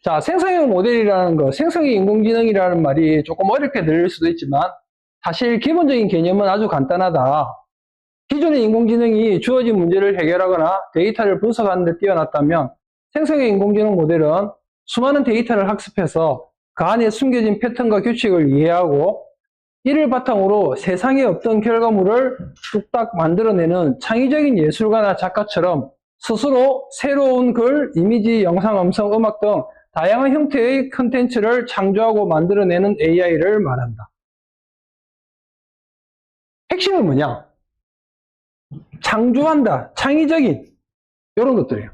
자, 생성형 모델이라는 거, 생성형 인공지능이라는 말이 조금 어렵게 들릴 수도 있지만 사실 기본적인 개념은 아주 간단하다. 기존의 인공지능이 주어진 문제를 해결하거나 데이터를 분석하는 데 뛰어났다면 생성형 인공지능 모델은 수많은 데이터를 학습해서 그 안에 숨겨진 패턴과 규칙을 이해하고 이를 바탕으로 세상에 없던 결과물을 뚝딱 만들어내는 창의적인 예술가나 작가처럼 스스로 새로운 글, 이미지, 영상, 음성, 음악 등 다양한 형태의 컨텐츠를 창조하고 만들어내는 AI를 말한다. 핵심은 뭐냐? 창조한다, 창의적인 이런 것들이에요.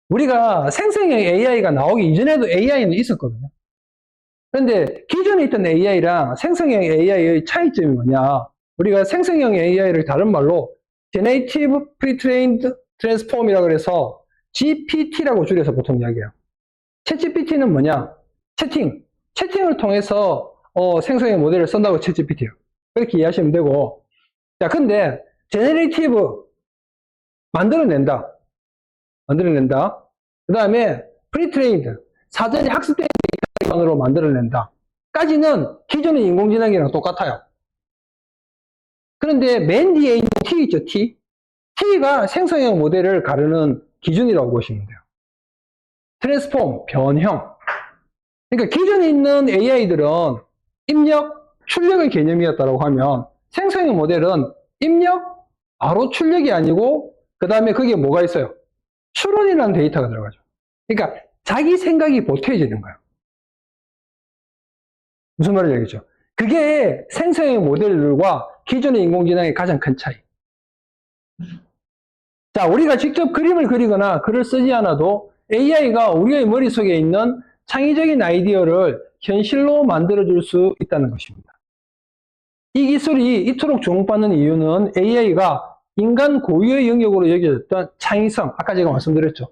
우리가 생성형 AI가 나오기 이전에도 AI는 있었거든요. 그런데 기존에 있던 AI랑 생성형 AI의 차이점이 뭐냐? 우리가 생성형 AI를 다른 말로 Generative Pre-trained Transform이라고 해서 GPT라고 줄여서 보통 이야기해요. 챗GPT는 뭐냐? 채팅을 통해서 생성형 모델을 쓴다고 챗GPT예요. 그렇게 이해하시면 되고, 자, 근데 제너레이티브 만들어낸다. 그 다음에 프리트레인드 사전에 학습된 데이터로 만들어낸다. 까지는 기존의 인공지능이랑 똑같아요. 그런데 맨 뒤에 있는 T 있죠, T. T가 생성형 모델을 가르는 기준이라고 보시면 돼요. 트랜스폼, 변형. 그러니까 기존에 있는 AI들은 입력, 출력의 개념이었다고 하면 생성형 모델은 입력, 바로 출력이 아니고 그 다음에 거기에 뭐가 있어요? 추론이라는 데이터가 들어가죠. 그러니까 자기 생각이 보태지는 거예요. 무슨 말인지 알겠죠? 그게 생성형 모델들과 기존의 인공지능의 가장 큰 차이. 자, 우리가 직접 그림을 그리거나 글을 쓰지 않아도 AI가 우리의 머릿속에 있는 창의적인 아이디어를 현실로 만들어줄 수 있다는 것입니다. 이 기술이 이토록 주목받는 이유는 AI가 인간 고유의 영역으로 여겨졌던 창의성, 아까 제가 말씀드렸죠.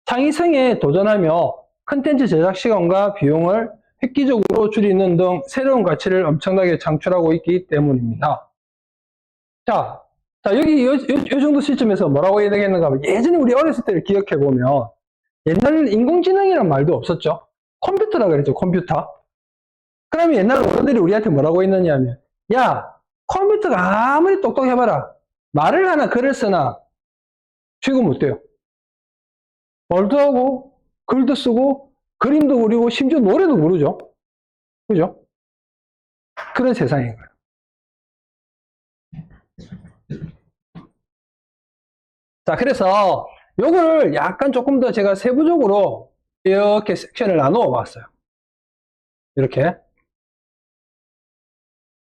창의성에 도전하며 컨텐츠 제작 시간과 비용을 획기적으로 줄이는 등 새로운 가치를 엄청나게 창출하고 있기 때문입니다. 자, 여기 요 정도 시점에서 뭐라고 해야 되겠는가 하면 예전에 우리 어렸을 때를 기억해보면 옛날 인공지능이란 말도 없었죠. 컴퓨터라고 그랬죠, 컴퓨터. 그러면 옛날 어른들이 우리한테 뭐라고 했느냐 하면 야, 컴퓨터가 아무리 똑똑해봐라. 말을 하나 글을 쓰나 지금 못 돼요. 말도 하고 글도 쓰고 그림도 그리고 심지어 노래도 부르죠. 그죠? 그런 세상인 거예요. 자, 그래서 요거를 약간 조금 더 제가 세부적으로 이렇게 섹션을 나누어 봤어요. 이렇게.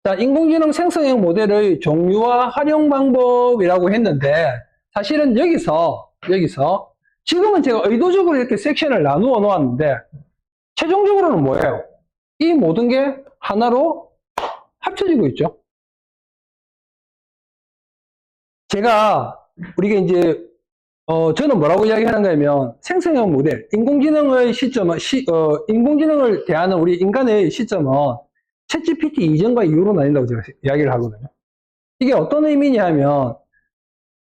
자, 인공지능 생성형 모델의 종류와 활용 방법이라고 했는데 사실은 여기서 지금은 제가 의도적으로 이렇게 섹션을 나누어 놓았는데 최종적으로는 뭐예요? 이 모든 게 하나로 합쳐지고 있죠. 우리가 이제 저는 뭐라고 이야기하는가 하면 생성형 모델, 인공지능의 시점은 인공지능을 대하는 우리 인간의 시점은 챗GPT 이전과 이후로 나뉜다고 제가 이야기를 하거든요. 이게 어떤 의미냐 하면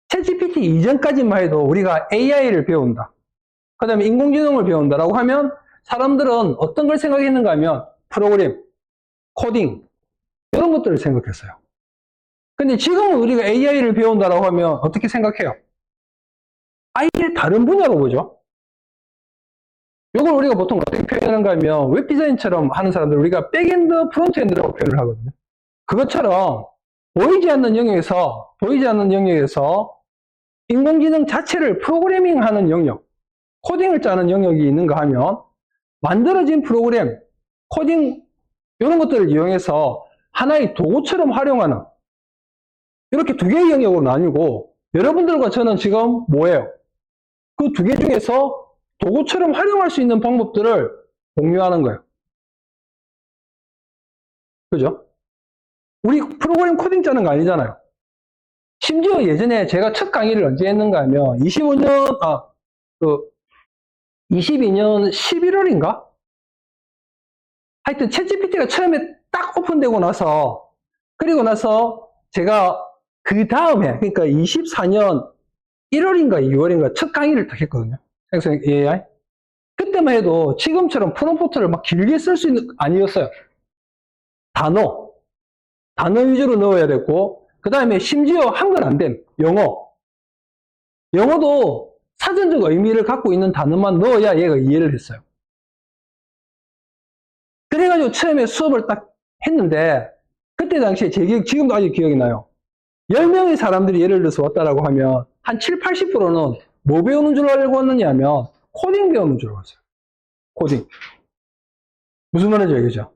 챗GPT 이전까지만 해도 우리가 AI를 배운다. 그 다음에 인공지능을 배운다라고 하면 사람들은 어떤 걸 생각했는가 하면 프로그램, 코딩 이런 것들을 생각했어요. 근데 지금은 우리가 AI를 배운다라고 하면 어떻게 생각해요? 아예 다른 분야로 보죠. 이걸 우리가 보통 어떻게 표현하는가 하면 웹 디자인처럼 하는 사람들 우리가 백엔드, 프론트엔드라고 표현을 하거든요. 그것처럼 보이지 않는 영역에서 인공지능 자체를 프로그래밍하는 영역, 코딩을 짜는 영역이 있는가 하면 만들어진 프로그램, 코딩 이런 것들을 이용해서 하나의 도구처럼 활용하는 이렇게 두 개의 영역으로 나뉘고 여러분들과 저는 지금 뭐예요? 그 두 개 중에서 도구처럼 활용할 수 있는 방법들을 공유하는 거예요. 그죠? 우리 프로그램 코딩 짜는 거 아니잖아요. 심지어 예전에 제가 첫 강의를 언제 했는가 하면 22년 11월인가? 하여튼 챗GPT가 처음에 딱 오픈되고 나서 그리고 나서 제가 그 다음에 그러니까 24년 1월인가 2월인가 첫 강의를 딱 했거든요. 생성형 AI. 그때만 해도 지금처럼 프롬프트를 막 길게 쓸 수 있는, 아니었어요. 단어 위주로 넣어야 됐고, 그 다음에 심지어 한글 안 됨. 영어도 사전적 의미를 갖고 있는 단어만 넣어야 얘가 이해를 했어요. 그래가지고 처음에 수업을 딱 했는데, 그때 당시에 지금도 아직 기억이 나요. 10명의 사람들이 예를 들어서 왔다라고 하면, 한 7, 80%는 뭐 배우는 줄 알고 왔느냐 하면, 코딩 배우는 줄 알았어요. 코딩. 무슨 말인지 알겠죠?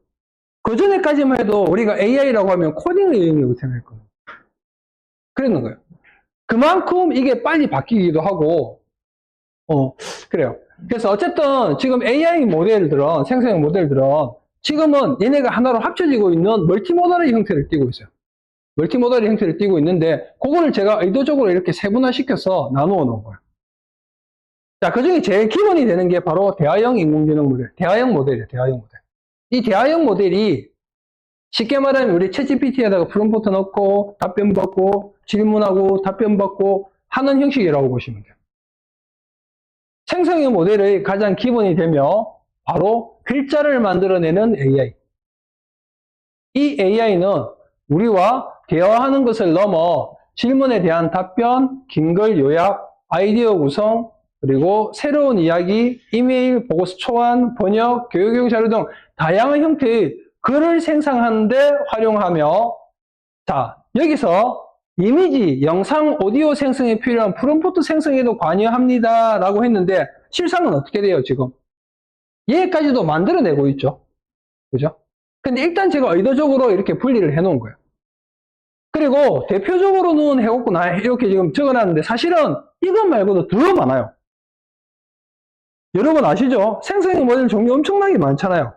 그 전에까지만 해도 우리가 AI라고 하면 코딩의 영역이라고 생각했거든요. 그랬는 거예요. 그만큼 이게 빨리 바뀌기도 하고, 그래요. 그래서 어쨌든 지금 AI 모델들은, 생성형 모델들은 지금은 얘네가 하나로 합쳐지고 있는 멀티모달의 형태를 띠고 있어요. 멀티모달의 형태를 띠고 있는데, 그거를 제가 의도적으로 이렇게 세분화시켜서 나누어 놓은 거예요. 자, 그 중에 제일 기본이 되는 게 바로 대화형 인공지능 모델, 대화형 모델이에요, 대화형 모델. 이 대화형 모델이 쉽게 말하면 우리 챗GPT에다가 프롬프트 넣고 답변 받고 질문하고 답변 받고 하는 형식이라고 보시면 돼요. 생성형 모델의 가장 기본이 되며 바로 글자를 만들어내는 AI. 이 AI는 우리와 대화하는 것을 넘어 질문에 대한 답변, 긴글 요약, 아이디어 구성, 그리고 새로운 이야기, 이메일, 보고서 초안, 번역, 교육 자료 등 다양한 형태의 글을 생성하는데 활용하며, 자, 여기서 이미지, 영상, 오디오 생성에 필요한 프롬프트 생성에도 관여합니다 라고 했는데 실상은 어떻게 돼요 지금? 얘까지도 만들어내고 있죠. 그죠? 근데 일단 제가 의도적으로 이렇게 분리를 해 놓은 거예요. 그리고 대표적으로는 해갖고 나 이렇게 지금 적어놨는데 사실은 이것 말고도 더 많아요. 여러분 아시죠? 생성형 모델 종류 엄청나게 많잖아요.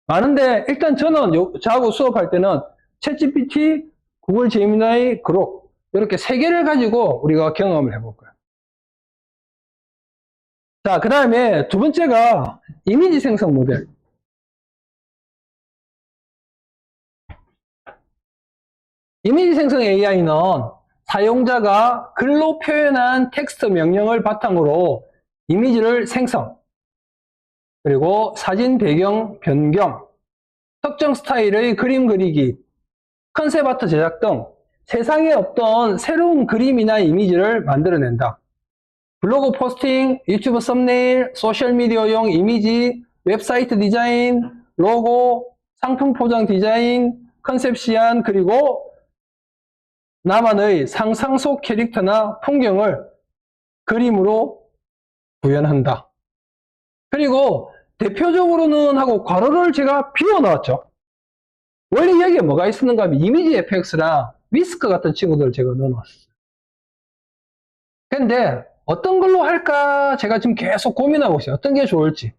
많은데 일단 저는 저하고 수업할 때는 챗GPT, 구글 제미나이, 그록 이렇게 세 개를 가지고 우리가 경험을 해볼 거예요. 자, 그 다음에 두 번째가 이미지 생성 모델. 이미지 생성 AI는 사용자가 글로 표현한 텍스트 명령을 바탕으로 이미지를 생성, 그리고 사진 배경 변경, 특정 스타일의 그림 그리기, 컨셉 아트 제작 등 세상에 없던 새로운 그림이나 이미지를 만들어낸다. 블로그 포스팅, 유튜브 썸네일, 소셜미디어용 이미지, 웹사이트 디자인, 로고, 상품 포장 디자인, 컨셉 시안, 그리고 나만의 상상 속 캐릭터나 풍경을 그림으로 구현한다. 그리고 대표적으로는 하고 괄호를 제가 비워놨죠. 원래 여기에 뭐가 있었는가 하면 이미지 FX랑 위스크 같은 친구들을 제가 넣어놨어요. 근데 어떤 걸로 할까 제가 지금 계속 고민하고 있어요. 어떤 게 좋을지.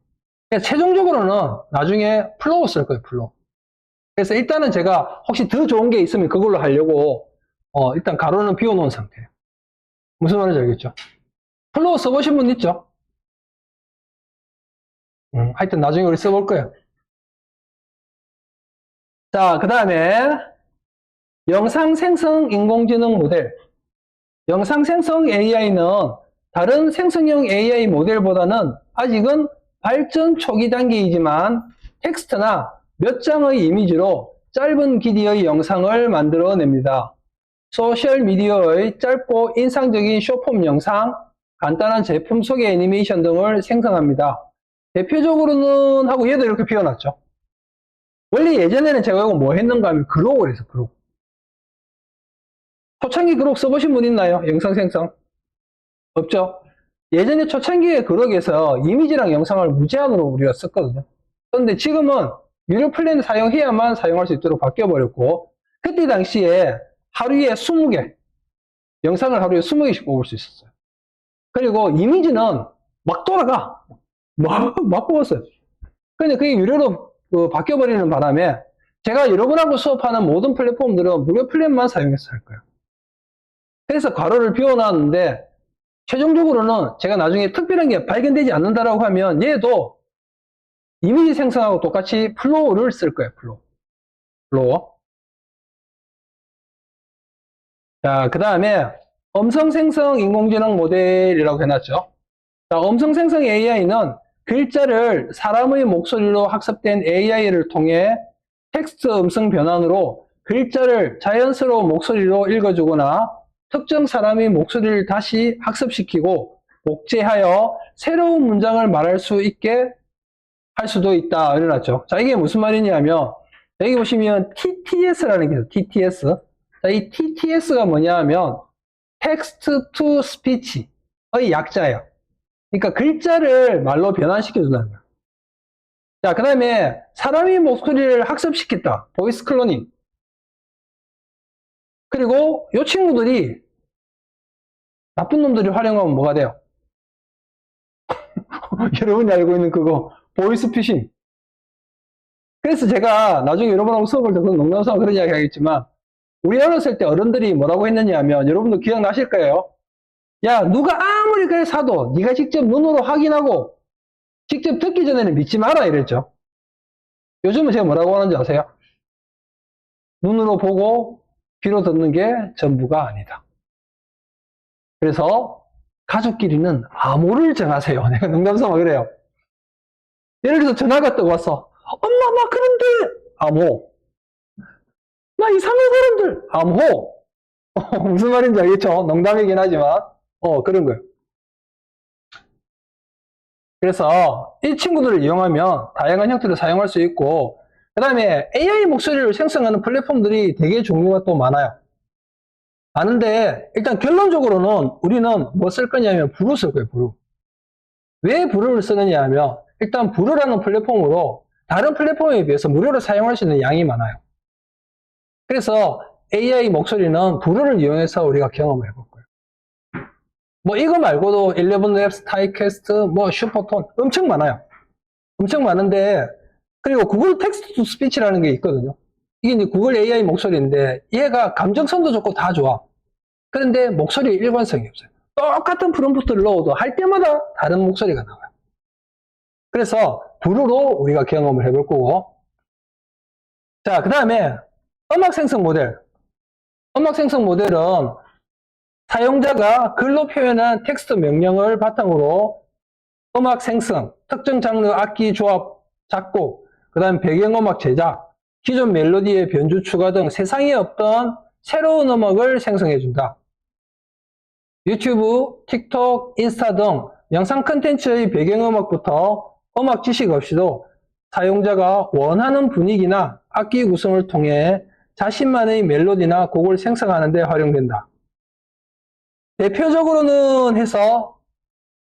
최종적으로는 나중에 플로우 쓸 거예요, 플로우. 그래서 일단은 제가 혹시 더 좋은 게 있으면 그걸로 하려고 일단 가로는 비워놓은 상태예요. 무슨 말인지 알겠죠? 플로우 써보신 분 있죠? 하여튼 나중에 우리 써볼 거예요. 자, 그 다음에 영상 생성 인공지능 모델. 영상 생성 AI는 다른 생성형 AI 모델보다는 아직은 발전 초기 단계이지만 텍스트나 몇 장의 이미지로 짧은 길이의 영상을 만들어냅니다. 소셜미디어의 짧고 인상적인 숏폼 영상, 간단한 제품 소개 애니메이션 등을 생성합니다. 대표적으로는 하고 얘도 이렇게 비워놨죠. 원래 예전에는 제가 이거 뭐 했는가 하면 그록을 해서 그록. 초창기 그록 써보신 분 있나요? 영상 생성? 없죠? 예전에 초창기의 그록에서 이미지랑 영상을 무제한으로 우리가 썼거든요. 그런데 지금은 유료 플랜을 사용해야만 사용할 수 있도록 바뀌어버렸고, 그때 당시에 하루에 20개, 영상을 하루에 20개씩 뽑을 수 있었어요. 그리고 이미지는 막 돌아가. 막 뽑았어요. 근데 그게 유료로 바뀌어버리는 바람에 제가 여러분하고 수업하는 모든 플랫폼들은 무료 플랜만 사용해서 할 거예요. 그래서 괄호를 비워놨는데 최종적으로는 제가 나중에 특별한 게 발견되지 않는다라고 하면 얘도 이미지 생성하고 똑같이 플로우를 쓸 거예요. 플로우. 자, 그 다음에 음성 생성 인공지능 모델이라고 해놨죠. 자, 음성 생성 AI는 글자를 사람의 목소리로 학습된 AI를 통해 텍스트 음성 변환으로 글자를 자연스러운 목소리로 읽어주거나 특정 사람의 목소리를 다시 학습시키고 복제하여 새로운 문장을 말할 수 있게 할 수도 있다. 이래놨죠. 자, 이게 무슨 말이냐면, 여기 보시면 TTS라는 게 있어요. TTS. 자, 이 TTS가 뭐냐 하면, Text to Speech의 약자예요. 그러니까 글자를 말로 변환시켜준다는 거예요. 자, 그 다음에 사람의 목소리를 학습시켰다. 보이스 클로닝. 그리고 이 친구들이 나쁜 놈들이 활용하면 뭐가 돼요? 여러분이 알고 있는 그거 보이스 피싱. 그래서 제가 나중에 여러분하고 수업을 듣고 농담삼아 그런 이야기 하겠지만 우리 어렸을 때 어른들이 뭐라고 했느냐 하면 여러분도 기억나실 거예요. 야, 누가 아무리 그래 사도 네가 직접 눈으로 확인하고 직접 듣기 전에는 믿지 마라 이랬죠. 요즘은 제가 뭐라고 하는지 아세요? 눈으로 보고 귀로 듣는 게 전부가 아니다. 그래서 가족끼리는 암호를 정하세요. 내가 농담삼아 그래요. 예를 들어서 전화가 떠 왔어. 엄마, 나 그런데 암호. 나 이상한 사람들 암호. 무슨 말인지 알겠죠? 농담이긴 하지만 그런 거예요. 그래서 이 친구들을 이용하면 다양한 형태로 사용할 수 있고 그 다음에 AI 목소리를 생성하는 플랫폼들이 되게 종류가 또 많아요. 많은데 일단 결론적으로는 우리는 뭐 쓸 거냐면 브루 쓸 거예요. 브루. 왜 브루를 쓰느냐 하면 일단 브루라는 플랫폼으로 다른 플랫폼에 비해서 무료로 사용할 수 있는 양이 많아요. 그래서 AI 목소리는 브루를 이용해서 우리가 경험을 해볼 거예요. 뭐 이거 말고도 11랩스, 타이캐스트, 뭐 슈퍼톤 엄청 많아요. 엄청 많은데 그리고 구글 텍스트 투 스피치라는 게 있거든요. 이게 이제 구글 AI 목소리인데 얘가 감정성도 좋고 다 좋아. 그런데 목소리에 일관성이 없어요. 똑같은 프롬프트를 넣어도 할 때마다 다른 목소리가 나와요. 그래서 브루로 우리가 경험을 해볼 거고 자, 그 다음에 음악 생성 모델. 음악 생성 모델은 사용자가 글로 표현한 텍스트 명령을 바탕으로 음악 생성, 특정 장르 악기 조합, 작곡, 그 다음 배경음악 제작, 기존 멜로디의 변주 추가 등 세상에 없던 새로운 음악을 생성해준다. 유튜브, 틱톡, 인스타 등 영상 콘텐츠의 배경음악부터 음악 지식 없이도 사용자가 원하는 분위기나 악기 구성을 통해 자신만의 멜로디나 곡을 생성하는 데 활용된다. 대표적으로는 해서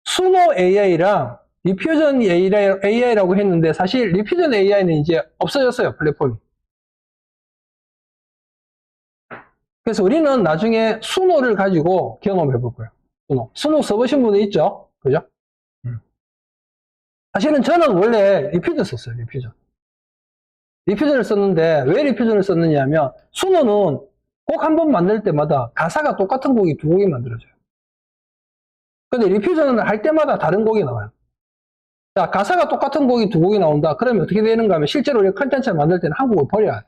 수노 AI랑 리퓨전 AI라고 했는데 사실 리퓨전 AI는 이제 없어졌어요. 플랫폼이. 그래서 우리는 나중에 수노를 가지고 경험해 볼 거예요. 수노 써보신 분이 있죠? 그죠? 사실은 저는 원래 리퓨전 썼어요. 리퓨전을 썼는데 왜 리퓨전을 썼느냐 하면 수노는 곡 한 번 만들 때마다 가사가 똑같은 곡이 두 곡이 만들어져요. 근데 리퓨전은 할 때마다 다른 곡이 나와요. 자, 가사가 똑같은 곡이 두 곡이 나온다. 그러면 어떻게 되는가 하면 실제로 우리가 컨텐츠를 만들 때는 한 곡을 버려야 돼.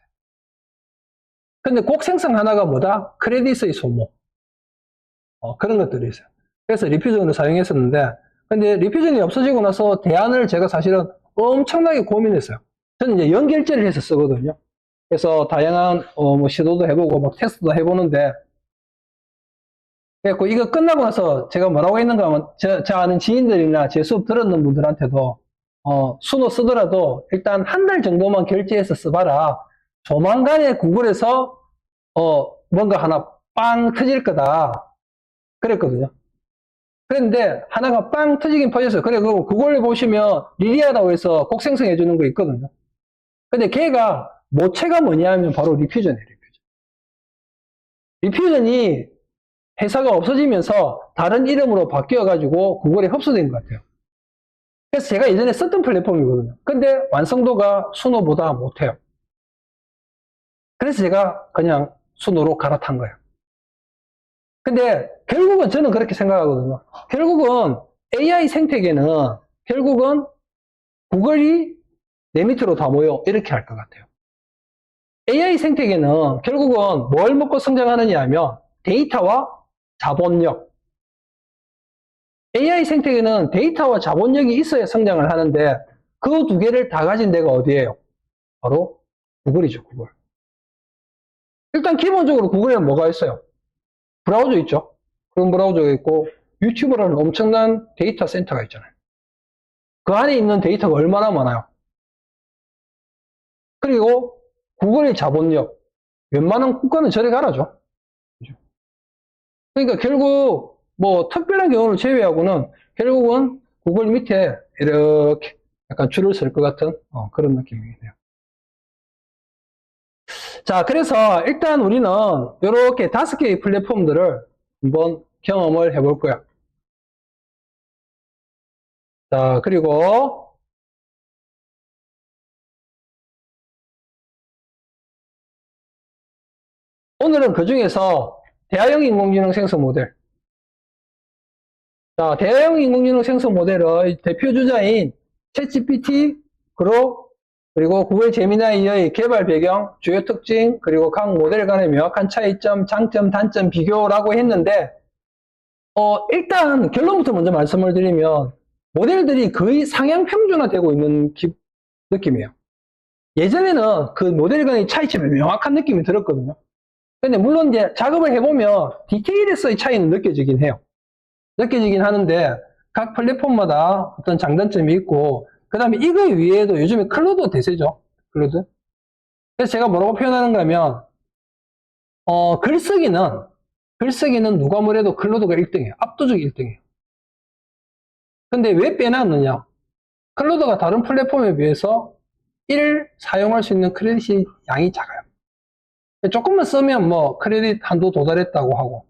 근데 곡 생성 하나가 뭐다? 크레딧의 소모. 그런 것들이 있어요. 그래서 리퓨전을 사용했었는데 근데 리퓨전이 없어지고 나서 대안을 제가 사실은 엄청나게 고민했어요. 저는 이제 연결제를 해서 쓰거든요. 그래서 다양한 뭐 시도도 해보고 막 테스트도 해보는데 그래서 이거 끝나고 나서 제가 뭐라고 했는가 하면 제 아는 지인들이나 제 수업 들었는 분들한테도 수노 쓰더라도 일단 한 달 정도만 결제해서 써봐라. 조만간에 구글에서 뭔가 하나 빵 터질 거다. 그랬거든요. 그런데 하나가 빵 터지긴 터졌어요. 그래, 그리고 구글에 보시면 리리아라고 해서 곡 생성해 주는 거 있거든요. 근데 걔가 모체가 뭐냐 하면 바로 리퓨전이에요. 리퓨전이 회사가 없어지면서 다른 이름으로 바뀌어가지고 구글에 흡수된 것 같아요. 그래서 제가 예전에 썼던 플랫폼이거든요. 근데 완성도가 수노보다 못해요. 그래서 제가 그냥 수노로 갈아탄 거예요. 근데 결국은 저는 그렇게 생각하거든요. 결국은 AI 생태계는 결국은 구글이 내 밑으로 다 모여 이렇게 할 것 같아요. AI 생태계는 결국은 뭘 먹고 성장하느냐 하면 데이터와 자본력. AI 생태계는 데이터와 자본력이 있어야 성장을 하는데 그 두 개를 다 가진 데가 어디예요? 바로 구글이죠, 구글. 일단 기본적으로 구글에는 뭐가 있어요? 브라우저 있죠? 그런 브라우저가 있고 유튜브라는 엄청난 데이터 센터가 있잖아요. 그 안에 있는 데이터가 얼마나 많아요? 그리고 구글의 자본력, 웬만한 국가는 저리 가라죠. 그러니까 결국 뭐 특별한 경우를 제외하고는 결국은 구글 밑에 이렇게 약간 줄을 쓸 것 같은 그런 느낌이네요. 자, 그래서 일단 우리는 이렇게 5개의 플랫폼들을 한번 경험을 해볼 거야. 자, 그리고 오늘은 그 중에서 대화형 인공지능 생성 모델. 자, 대화형 인공지능 생성 모델의 대표 주자인 챗GPT, 그리고 구글 제미나이의 개발 배경, 주요 특징, 그리고 각 모델 간의 명확한 차이점, 장점, 단점, 비교라고 했는데, 일단 결론부터 먼저 말씀을 드리면, 모델들이 거의 상향 평준화되고 있는 느낌이에요. 예전에는 그 모델 간의 차이점이 명확한 느낌이 들었거든요. 근데 물론 이제 작업을 해보면 디테일에서의 차이는 느껴지긴 해요. 느껴지긴 하는데 각 플랫폼마다 어떤 장단점이 있고 그 다음에 이거 위에도 요즘에 클로드 대세죠. 클로드. 그래서 제가 뭐라고 표현하는가 하면 글쓰기는 누가 뭐래도 클로드가 1등이에요. 압도적 1등이에요. 근데 왜 빼놨느냐? 클로드가 다른 플랫폼에 비해서 1 사용할 수 있는 크레딧이 양이 작아요. 조금만 쓰면 뭐 크레딧 한도 도달했다고 하고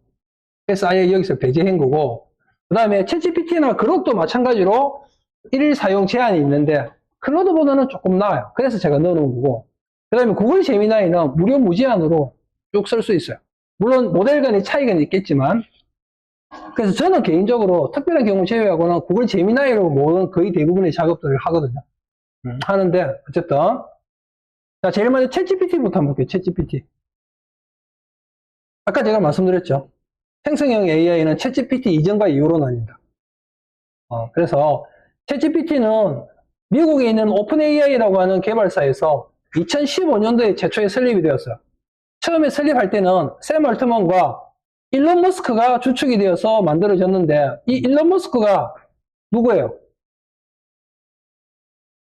그래서 아예 여기서 배제한 거고 그 다음에 챗GPT나 그록도 마찬가지로 1일 사용 제한이 있는데 클로드보다는 조금 나아요. 그래서 제가 넣어놓은 거고 그 다음에 구글 제미나이는 무료 무제한으로 쭉 쓸 수 있어요. 물론 모델 간의 차이가 있겠지만 그래서 저는 개인적으로 특별한 경우 제외하고는 구글 제미나이로 모든 거의 대부분의 작업들을 하거든요. 하는데 어쨌든 자 제일 먼저 챗GPT부터 한번 볼게요. 챗GPT 아까 제가 말씀드렸죠. 생성형 AI는 챗GPT 이전과 이후로 나뉜다. 그래서 챗GPT는 미국에 있는 오픈AI라고 하는 개발사에서 2015년도에 최초에 설립이 되었어요. 처음에 설립할 때는 샘 얼트먼과 일론 머스크가 주축이 되어서 만들어졌는데 이 일론 머스크가 누구예요?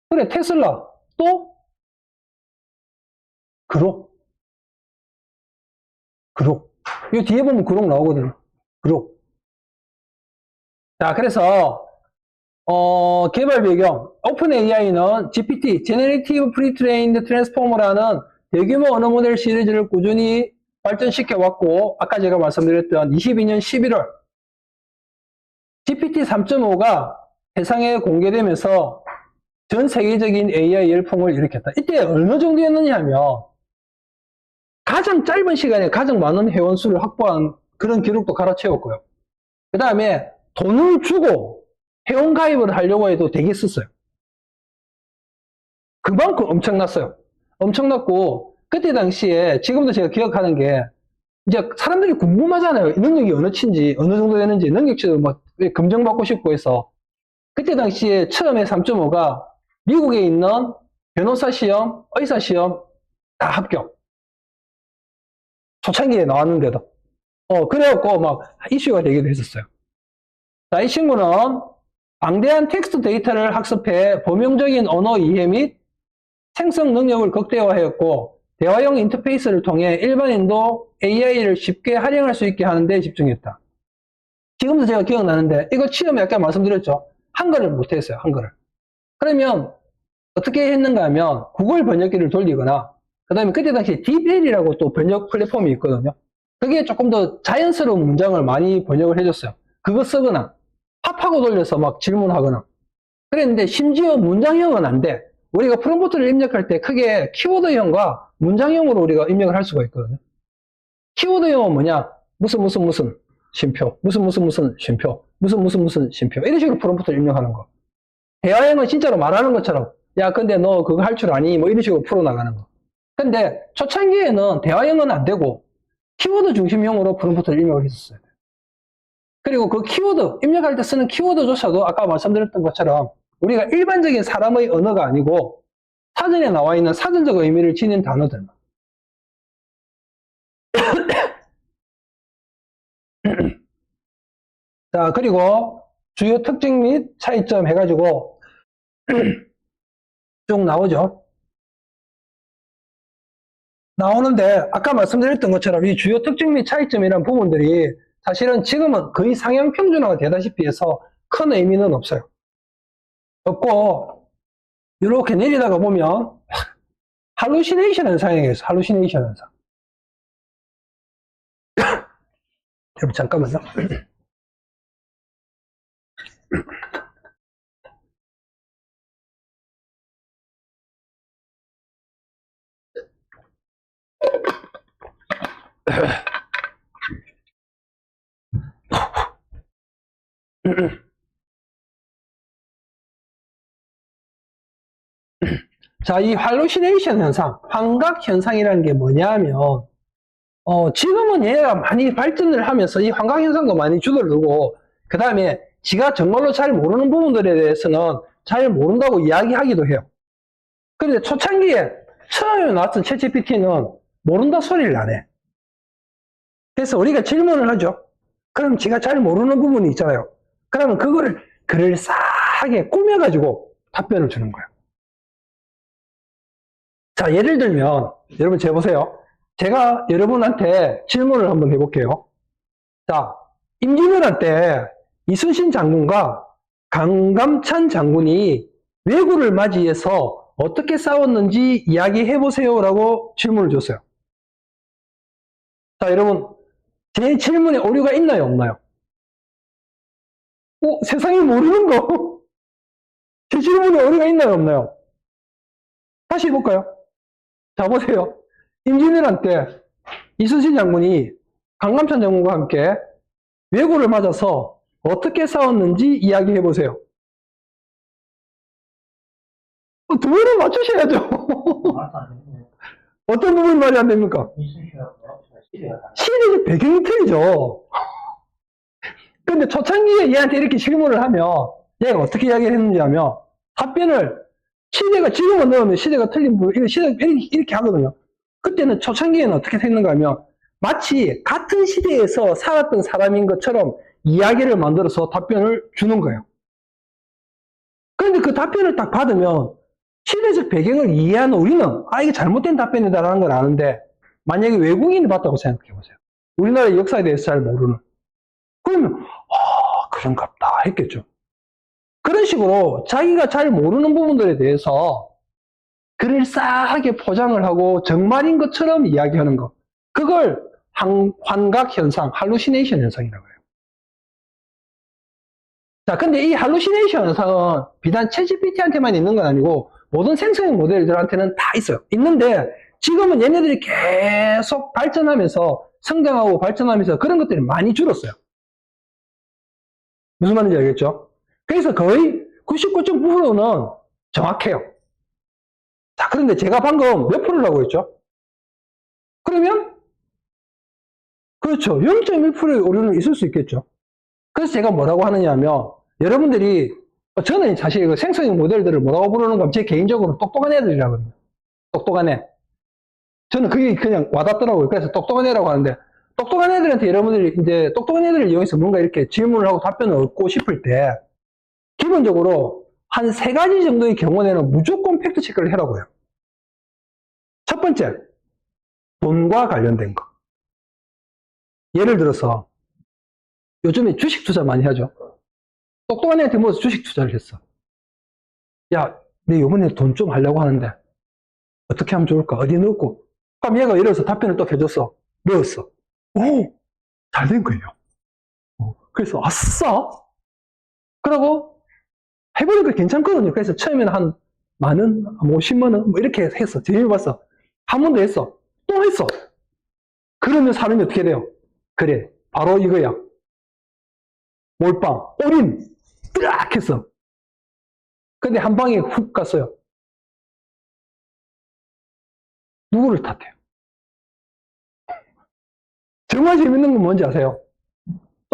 그래, 테슬라. 또 그록. 이 뒤에 보면 그록 나오거든요. 그록. 자, 그래서 개발 배경, 오픈AI는 GPT, Generative Pre-trained Transformer라는 대규모 언어 모델 시리즈를 꾸준히 발전시켜 왔고, 아까 제가 말씀드렸던 22년 11월, GPT 3.5가 세상에 공개되면서 전 세계적인 AI 열풍을 일으켰다. 이때 어느 정도였느냐 하면, 가장 짧은 시간에 가장 많은 회원수를 확보한 그런 기록도 갈아채웠고요. 그 다음에 돈을 주고 회원 가입을 하려고 해도 되게 썼어요. 그만큼 엄청났어요. 엄청났고 그때 당시에 지금도 제가 기억하는 게 이제 사람들이 궁금하잖아요. 능력이 어느 치인지 어느 정도 되는지 능력치도 막 검증받고 싶고 해서 그때 당시에 처음에 3.5가 미국에 있는 변호사 시험, 의사 시험 다 합격. 초창기에 나왔는데도 그래갖고 막 이슈가 되기도 했었어요. 자, 이 친구는 방대한 텍스트 데이터를 학습해 범용적인 언어 이해 및 생성 능력을 극대화하였고 대화형 인터페이스를 통해 일반인도 AI를 쉽게 활용할 수 있게 하는 데 집중했다. 지금도 제가 기억나는데 이거 처음에 아까 말씀드렸죠. 한글을 못했어요. 한글을. 그러면 어떻게 했는가 하면 구글 번역기를 돌리거나 그 다음에 그때 당시에 DeepL이라고 또 번역 플랫폼이 있거든요. 그게 조금 더 자연스러운 문장을 많이 번역을 해줬어요. 그거 쓰거나 팝하고 돌려서 막 질문하거나 그랬는데 심지어 문장형은 안 돼. 우리가 프롬프트를 입력할 때 크게 키워드형과 문장형으로 우리가 입력을 할 수가 있거든요. 키워드형은 뭐냐? 무슨 쉼표, 무슨 쉼표, 무슨 쉼표 이런 식으로 프롬프트를 입력하는 거. 대화형은 진짜로 말하는 것처럼 야 근데 너 그거 할 줄 아니? 뭐 이런 식으로 풀어나가는 거. 근데 초창기에는 대화형은 안 되고 키워드 중심형으로 프롬프트를 입력을 했었어요. 그리고 그 키워드, 입력할 때 쓰는 키워드조차도 아까 말씀드렸던 것처럼 우리가 일반적인 사람의 언어가 아니고 사전에 나와 있는 사전적 의미를 지닌 단어들. 자, 그리고 주요 특징 및 차이점 해가지고 쭉 나오죠. 나오는데 아까 말씀드렸던 것처럼 이 주요 특징 및 차이점이라는 부분들이 사실은 지금은 거의 상향 평준화가 되다시피 해서 큰 의미는 없어요. 없고 이렇게 내리다가 보면 할루시네이션 현상이 있어요. 할루시네이션 현상. 여러분 잠깐만요. 자, 이 할루시네이션 현상, 환각 현상이라는 게 뭐냐면, 지금은 얘가 많이 발전을 하면서 이 환각 현상도 많이 줄어들고, 그 다음에 지가 정말로 잘 모르는 부분들에 대해서는 잘 모른다고 이야기하기도 해요. 그런데 초창기에 처음에 나왔던 챗GPT는 모른다 소리를 안 해. 그래서 우리가 질문을 하죠. 그럼 지가 잘 모르는 부분이 있잖아요. 그러면 그거를 그럴싸하게 꾸며가지고 답변을 주는 거예요. 자, 예를 들면, 여러분, 재보세요. 제가 여러분한테 질문을 한번 해볼게요. 자, 임진왜란 때 이순신 장군과 강감찬 장군이 왜구를 맞이해서 어떻게 싸웠는지 이야기해보세요. 라고 질문을 줬어요. 자, 여러분, 제 질문에 오류가 있나요? 없나요? 세상에 모르는 거? 제 질문에 오류가 있나요? 없나요? 다시 해볼까요? 자, 보세요. 임진왜란 때 이순신 장군이 강감찬 장군과 함께 왜구를 맞아서 어떻게 싸웠는지 이야기해 보세요. 두 분은 맞추셔야죠. 어떤 부분이 말이 안 됩니까? 시대적 배경이 틀리죠. 근데 초창기에 얘한테 이렇게 질문을 하면 얘가 어떻게 이야기를 했는지 하면 답변을 시대가 지금은 넣으면 시대가 틀린 부분, 이렇게 하거든요. 그때는 초창기에는 어떻게 했는가 하면 마치 같은 시대에서 살았던 사람인 것처럼 이야기를 만들어서 답변을 주는 거예요. 그런데 그 답변을 딱 받으면 시대적 배경을 이해하는 우리는 이게 잘못된 답변이다라는 걸 아는데 만약에 외국인이 봤다고 생각해 보세요. 우리나라의 역사에 대해서 잘 모르는. 그러면 그런갑다 했겠죠. 그런 식으로 자기가 잘 모르는 부분들에 대해서 그럴싸하게 포장을 하고 정말인 것처럼 이야기하는 것. 그걸 환각 현상, 할루시네이션 현상이라고 해요. 자, 근데 이 할루시네이션 현상은 비단 챗GPT한테만 있는 건 아니고 모든 생성형 모델들한테는 다 있어요. 있는데 지금은 얘네들이 계속 발전하면서 성장하고 발전하면서 그런 것들이 많이 줄었어요. 무슨 말인지 알겠죠? 그래서 거의 99.9%는 정확해요. 자, 그런데 제가 방금 몇 프로라고 했죠? 그러면 그렇죠. 0.1%의 오류는 있을 수 있겠죠. 그래서 제가 뭐라고 하느냐 하면 여러분들이 저는 사실 그 생성형 모델들을 뭐라고 부르는 건 제 개인적으로 똑똑한 애들이라거든요. 똑똑한 애. 저는 그게 그냥 와닿더라고요. 그래서 똑똑한 애라고 하는데 똑똑한 애들한테 여러분들이 이제 똑똑한 애들을 이용해서 뭔가 이렇게 질문을 하고 답변을 얻고 싶을 때 기본적으로 한 세 가지 정도의 경우에는 무조건 팩트 체크를 해라고 해요. 첫 번째, 돈과 관련된 거. 예를 들어서 요즘에 주식 투자 많이 하죠. 똑똑한 애한테 모아서 주식 투자를 했어. 야, 내 요번에 돈 좀 하려고 하는데 어떻게 하면 좋을까? 어디 넣고? 그럼 얘가 예를 들어서 답변을 또 해줬어. 넣었어. 오, 잘 된 거예요. 그래서 아싸! 그러고 해보니까 괜찮거든요. 그래서 처음에는 한 만 원, 50만 원, 뭐 이렇게 했어. 재미봤어. 한 번 더 했어. 또 했어. 그러면 사람이 어떻게 돼요? 그래, 바로 이거야. 몰빵, 올인, 뜨악 했어. 근데 한 방에 훅 갔어요. 누구를 탓해요? 정말 재밌는 건 뭔지 아세요?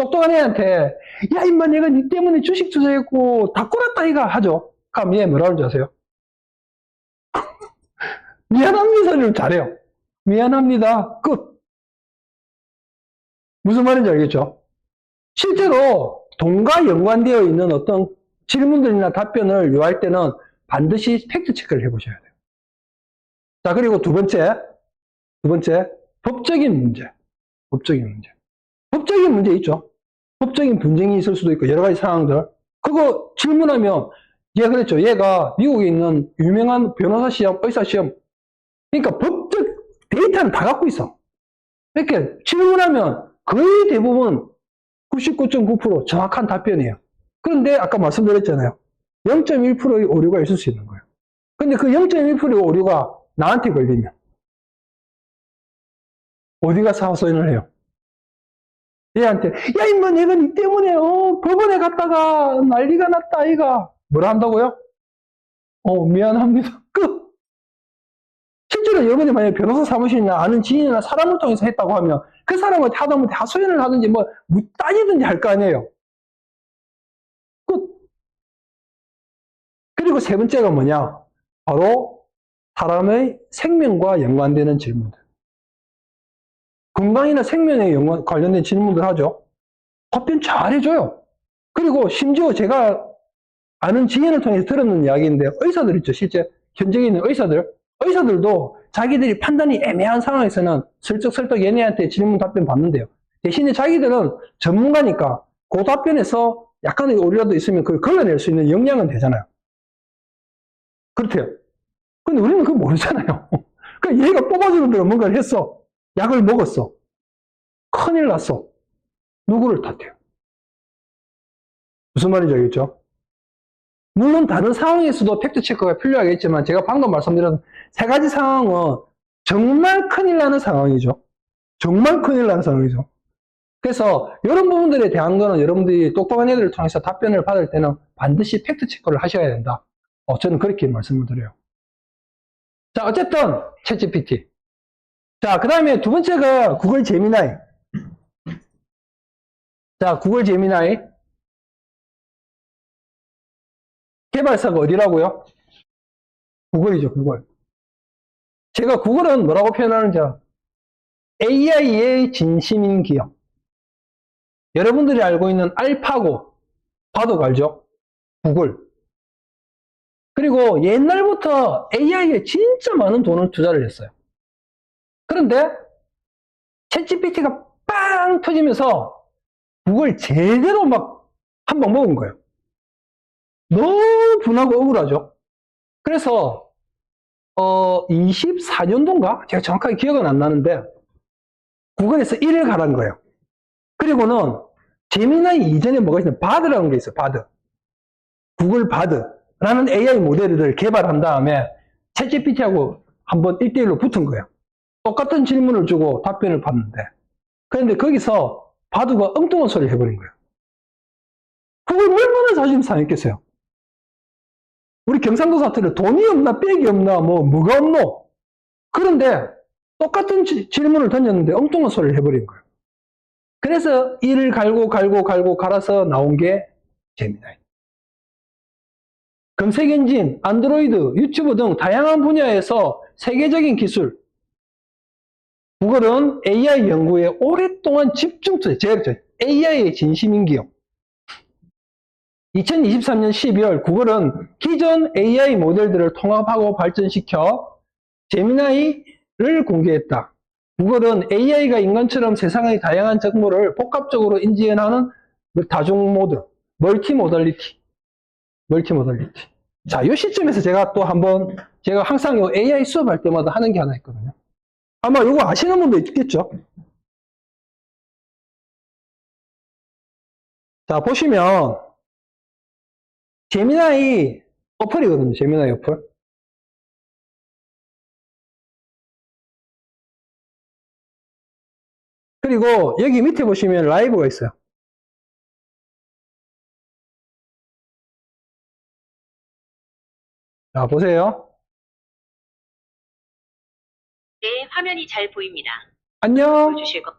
똑똑한 애한테, 야, 임마, 내가 니 때문에 주식 투자했고, 다 꼴았다, 이가 하죠. 그럼 얘 뭐라는 줄 아세요? 미안합니다를 잘해요. 미안합니다. 끝. 무슨 말인지 알겠죠? 실제로 돈과 연관되어 있는 어떤 질문들이나 답변을 요할 때는 반드시 팩트 체크를 해보셔야 돼요. 자, 그리고 두 번째, 법적인 문제. 법적인 문제. 법적인 문제 있죠? 법적인 분쟁이 있을 수도 있고, 여러 가지 상황들. 그거 질문하면, 얘가 그랬죠. 얘가 미국에 있는 유명한 변호사 시험, 의사 시험. 그러니까 법적 데이터는 다 갖고 있어. 이렇게 질문하면 거의 대부분 99.9% 정확한 답변이에요. 그런데 아까 말씀드렸잖아요. 0.1%의 오류가 있을 수 있는 거예요. 근데 그 0.1%의 오류가 나한테 걸리면 어디 가서 하소연을 해요? 얘한테 야 임마 내가 니 때문에 법원에 갔다가 난리가 났다 아이가 뭐라 한다고요? 미안합니다. 끝. 실제로 여러분이 만약에 변호사 사무실이나 아는 지인이나 사람을 통해서 했다고 하면 그 사람한테 하다못해 하소연을 하든지 뭐 따지든지 할 거 아니에요. 끝. 그리고 세 번째가 뭐냐? 바로 사람의 생명과 연관되는 질문들. 건강이나 생명에 관련된 질문들 하죠. 답변 잘 해줘요. 그리고 심지어 제가 아는 지인을 통해서 들었는 이야기인데 의사들 있죠. 실제 현직에 있는 의사들도 자기들이 판단이 애매한 상황에서는 슬쩍슬쩍 얘네한테 질문 답변 받는데요. 대신에 자기들은 전문가니까 그 답변에서 약간의 오류라도 있으면 그걸 걸러낼 수 있는 역량은 되잖아요. 그렇대요. 근데 우리는 그거 모르잖아요. 그러니까 얘가 뽑아주는 대로 뭔가를 했어. 약을 먹었어. 큰일 났어. 누구를 탓해요? 무슨 말인지 알겠죠? 물론 다른 상황에서도 팩트 체크가 필요하겠지만 제가 방금 말씀드린 세 가지 상황은 정말 큰일 나는 상황이죠. 정말 큰일 나는 상황이죠. 그래서 이런 부분들에 대한 거는 여러분들이 똑똑한 애들을 통해서 답변을 받을 때는 반드시 팩트 체크를 하셔야 된다. 저는 그렇게 말씀을 드려요. 자, 어쨌든 챗GPT. 자, 그 다음에 두 번째가 구글 제미나이. 자, 구글 제미나이. 개발사가 어디라고요? 구글이죠, 구글. 제가 구글은 뭐라고 표현하는지 AI의 진심인 기업. 여러분들이 알고 있는 알파고, 바둑 알죠? 구글. 그리고 옛날부터 AI에 진짜 많은 돈을 투자를 했어요. 그런데 챗GPT가 빵 터지면서 구글 제대로 막 한 방 먹은 거예요. 너무 분하고 억울하죠? 그래서 24년도인가? 제가 정확하게 기억은 안 나는데 구글에서 1을 가란 거예요. 그리고는 제미나이 이전에 뭐가 있어요? 바드라는 게 있어요. 바드. 구글 바드라는 AI 모델을 개발한 다음에 챗GPT하고 한번 1대1로 붙은 거예요. 똑같은 질문을 주고 답변을 받는데 그런데 거기서 바드가 엉뚱한 소리를 해버린 거예요. 그걸 얼마나 자존심 상했겠어요? 우리 경상도 사투리로 돈이 없나 빽이 없나 뭐가 없노? 그런데 똑같은 질문을 던졌는데 엉뚱한 소리를 해버린 거예요. 그래서 이를 갈고 갈아서 나온 게 제미나이. 검색 엔진, 안드로이드, 유튜브 등 다양한 분야에서 세계적인 기술, 구글은 AI 연구에 오랫동안 집중 투자, 제가 그랬죠. AI의 진심인 기업. 2023년 12월 구글은 기존 AI 모델들을 통합하고 발전시켜 제미나이를 공개했다. 구글은 AI가 인간처럼 세상의 다양한 정보를 복합적으로 인지하는 다중 모드, 멀티모달리티. 자, 이 시점에서 제가 또 한번, 제가 항상 이 AI 수업할 때마다 하는 게 하나 있거든요. 아마 이거 아시는 분도 있겠죠? 자, 보시면, 제미나이 어플이거든요, 제미나이 어플. 그리고 여기 밑에 보시면 라이브가 있어요. 자, 보세요. 네, 화면이 잘 보입니다. 안녕. 보여주실 것.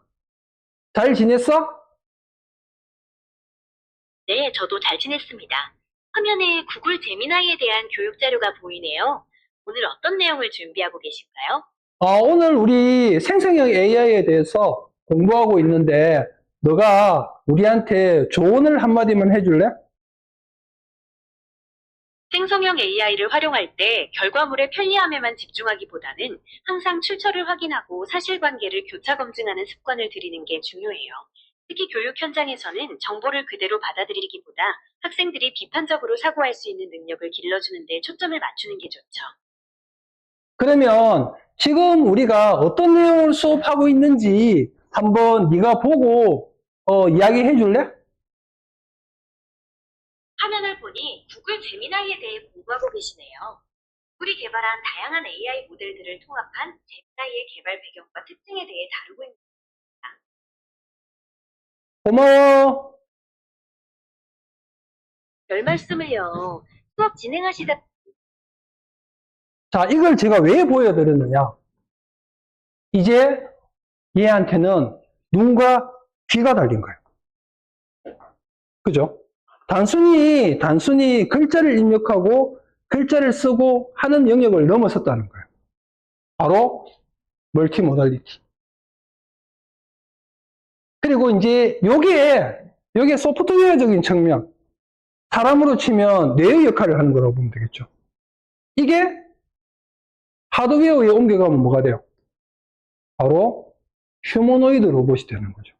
잘 지냈어? 네, 저도 잘 지냈습니다. 화면에 구글 제미나이에 대한 교육 자료가 보이네요. 오늘 어떤 내용을 준비하고 계신가요? 오늘 우리 생성형 AI에 대해서 공부하고 있는데, 너가 우리한테 조언을 한마디만 해줄래? 생성형 AI를 활용할 때 결과물의 편리함에만 집중하기보다는 항상 출처를 확인하고 사실관계를 교차 검증하는 습관을 들이는 게 중요해요. 특히 교육 현장에서는 정보를 그대로 받아들이기보다 학생들이 비판적으로 사고할 수 있는 능력을 길러주는 데 초점을 맞추는 게 좋죠. 그러면 지금 우리가 어떤 내용을 수업하고 있는지 한번 네가 보고 이야기해 줄래? 화면을 보니 구글 제미나이에 대해 공부하고 계시네요. 구글이 개발한 다양한 AI 모델들을 통합한 제미나이의 개발 배경과 특징에 대해 다루고 있습니다. 고마워. 별 말씀을요. 수업 진행하시다 자, 이걸 제가 왜 보여드렸느냐? 이제 얘한테는 눈과 귀가 달린 거예요. 그죠? 단순히 글자를 입력하고 글자를 쓰고 하는 영역을 넘어섰다는 거예요. 바로 멀티모달리티. 그리고 이제 요게 소프트웨어적인 측면, 사람으로 치면 뇌의 역할을 하는 거라고 보면 되겠죠. 이게 하드웨어에 옮겨가면 뭐가 돼요? 바로 휴머노이드 로봇이 되는 거죠.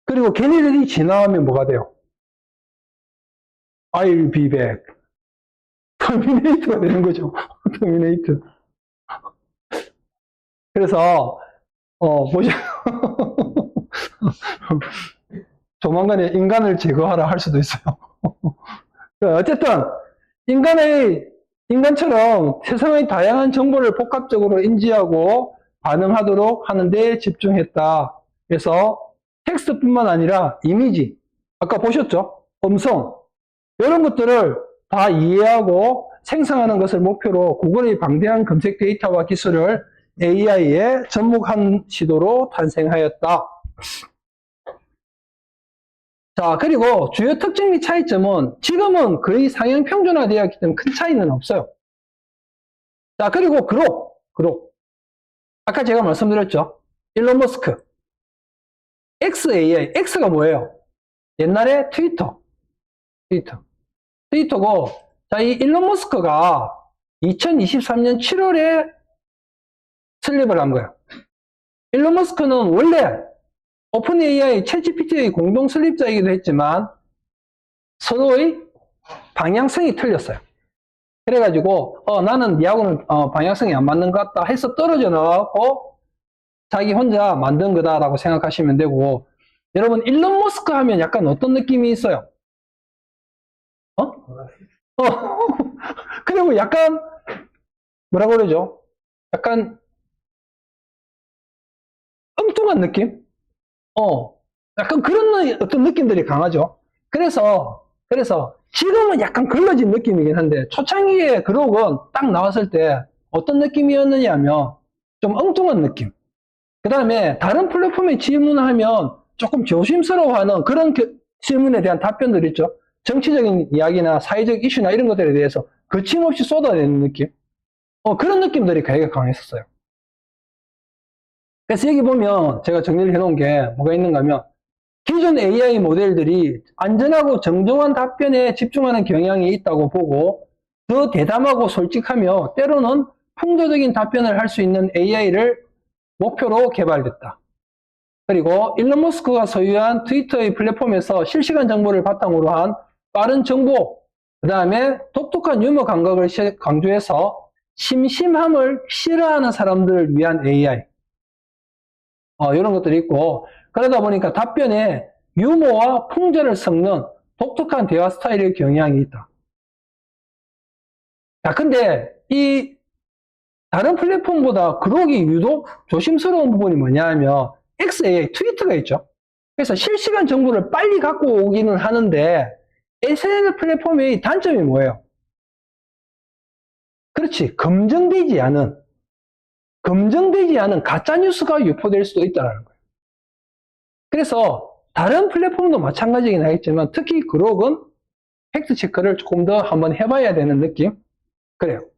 그리고 걔네들이 지나가면 뭐가 돼요? I'll be back. 터미네이터가 되는 거죠. 터미네이터. 그래서 보시 조만간에 인간을 제거하라 할 수도 있어요. 어쨌든 인간처럼 세상의 다양한 정보를 복합적으로 인지하고 반응하도록 하는 데 집중했다. 그래서 텍스트뿐만 아니라 이미지, 아까 보셨죠? 음성, 이런 것들을 다 이해하고 생성하는 것을 목표로 구글의 방대한 검색 데이터와 기술을 AI에 접목한 시도로 탄생하였다. 자, 그리고 주요 특징 및 차이점은 지금은 거의 상향 평준화되어 있기 때문에 큰 차이는 없어요. 자, 그리고 그록. 아까 제가 말씀드렸죠. 일론 머스크. XAI. X가 뭐예요? 옛날에 트위터고, 자, 이 일론 머스크가 2023년 7월에 설립을 한 거예요. 일론 머스크는 원래 오픈 AI, 챗 GPT의 공동 설립자이기도 했지만 서로의 방향성이 틀렸어요. 그래가지고 나는 니하고는 방향성이 안 맞는 것 같다 해서 떨어져 나가고 자기 혼자 만든 거다라고 생각하시면 되고, 여러분 일론 머스크 하면 약간 어떤 느낌이 있어요? 그리고 약간 뭐라고 그러죠? 약간 엉뚱한 느낌? 약간 그런 어떤 느낌들이 강하죠. 그래서 지금은 약간 걸러진 느낌이긴 한데 초창기에 그록은 딱 나왔을 때 어떤 느낌이었느냐 하면 좀 엉뚱한 느낌. 그 다음에 다른 플랫폼에 질문하면 조금 조심스러워하는 그런 질문에 대한 답변들 있죠. 정치적인 이야기나 사회적 이슈나 이런 것들에 대해서 거침없이 쏟아내는 느낌. 그런 느낌들이 되게 강했었어요. 그래서 여기 보면 제가 정리를 해놓은 게 뭐가 있는가 하면 기존 AI 모델들이 안전하고 정정한 답변에 집중하는 경향이 있다고 보고 더 대담하고 솔직하며 때로는 풍조적인 답변을 할 수 있는 AI를 목표로 개발됐다. 그리고 일론 머스크가 소유한 트위터의 플랫폼에서 실시간 정보를 바탕으로 한 빠른 정보, 그 다음에 독특한 유머 감각을 강조해서 심심함을 싫어하는 사람들을 위한 AI, 이런 것들이 있고, 그러다 보니까 답변에 유머와 풍자를 섞는 독특한 대화 스타일의 경향이 있다. 자, 근데 이 다른 플랫폼보다 그러기 유독 조심스러운 부분이 뭐냐 하면 XAI, 트위터가 있죠. 그래서 실시간 정보를 빨리 갖고 오기는 하는데 SNS 플랫폼의 단점이 뭐예요? 그렇지, 검증되지 않은 가짜뉴스가 유포될 수도 있다는 거예요. 그래서 다른 플랫폼도 마찬가지긴 하겠지만 특히 그록은 팩트 체크를 조금 더 한번 해봐야 되는 느낌? 그래요.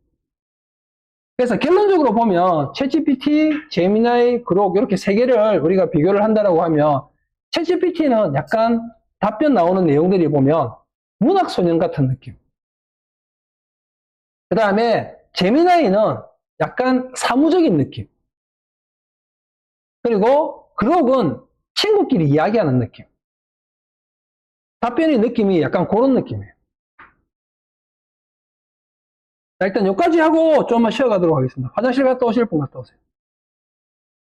그래서 결론적으로 보면 챗GPT, 제미나이, 그록 이렇게 세 개를 우리가 비교를 한다라고 하면 챗GPT는 약간 답변 나오는 내용들이 보면 문학소년 같은 느낌. 그 다음에 제미나이는 약간 사무적인 느낌. 그리고 그록은 친구끼리 이야기하는 느낌. 답변의 느낌이 약간 그런 느낌이에요. 자, 일단 여기까지 하고 좀만 쉬어가도록 하겠습니다. 화장실 갔다 오실 분 갔다 오세요.